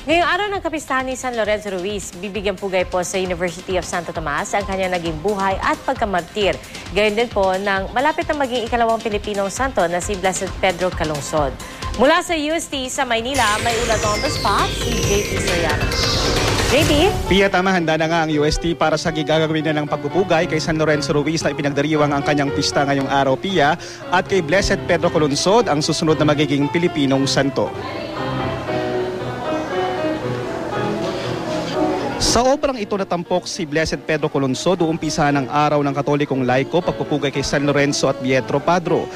Ngayong araw ng kapistahan ni San Lorenzo Ruiz, bibigyan pugay po sa University of Santo Tomas ang kanyang naging buhay at pagkamartir. Gayon din po ng malapit na maging ikalawang Pilipinong santo na si Blessed Pedro Calungsod. Mula sa UST sa Maynila, may ulat on the spot si JP Soriano. JP? Pia, tama, handa na nga ang UST para sa gagawin na ng pagpupugay kay San Lorenzo Ruiz na ipinagdiriwang ang kanyang pista ngayong araw, Pia, at kay Blessed Pedro Calungsod ang susunod na magiging Pilipinong santo. Sa obrang ito natampok si Blessed Pedro Calungsod, uumpisahan ang araw ng Katolikong laiko pagpupugay kay San Lorenzo at Pietro Pedro.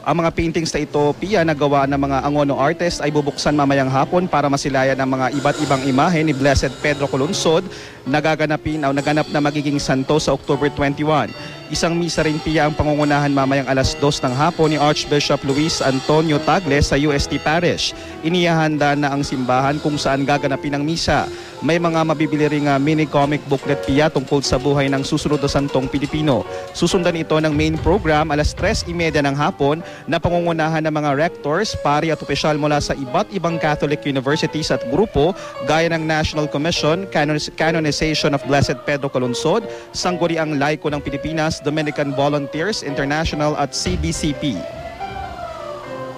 Ang mga paintings na ito, Pia, na gawa ng mga Angono artist ay bubuksan mamayang hapon para masilayan ang mga iba't ibang imahe ni Blessed Pedro Calungsod na naganap na magiging santo sa October 21. Isang misa rin, Pia, ang pangungunahan mamayang alas 2 ng hapon ni Archbishop Luis Antonio Tagle sa UST Parish. Inihahanda na ang simbahan kung saan gaganapin ang misa. May mga mabibili ring mini comic booklet, Pia, tungkol sa buhay ng susunod na santong Pilipino. Susundan ito ng main program alas 3:30 ng hapon na pangungunahan ng mga rectors, pari at opisyal mula sa iba't ibang Catholic universities at grupo gaya ng National Commission, Canonization of Blessed Pedro Calungsod, Sangguniang Laiko ng Pilipinas, Dominican Volunteers International at CBCP.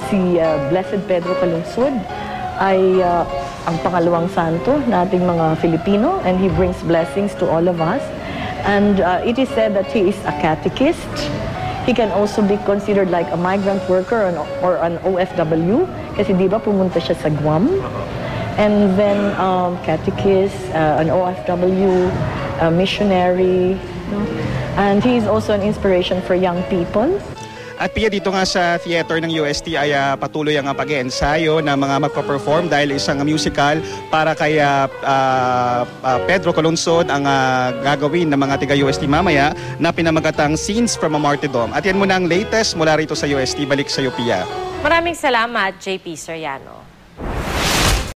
Si Blessed Pedro Calungsod ay ang pangalawang santo nating mga Filipino, and he brings blessings to all of us. And it is said that he is a catechist. He can also be considered like a migrant worker or an OFW kasi di ba pumunta siya sa Guam. And then catechist, an OFW, a missionary, no? And he is also an inspiration for young people. At Pia, dito nga sa theater ng UST ay patuloy ang pag-ensayo ng mga magpa-perform dahil isang musical para kay Pedro Calungsod ang gagawin ng mga tiga-UST mamaya na pinamagatang Scenes from a Martyrdom. At yan muna ang latest mula rito sa UST. Balik sa iyo, Pia. Maraming salamat, JP Soriano.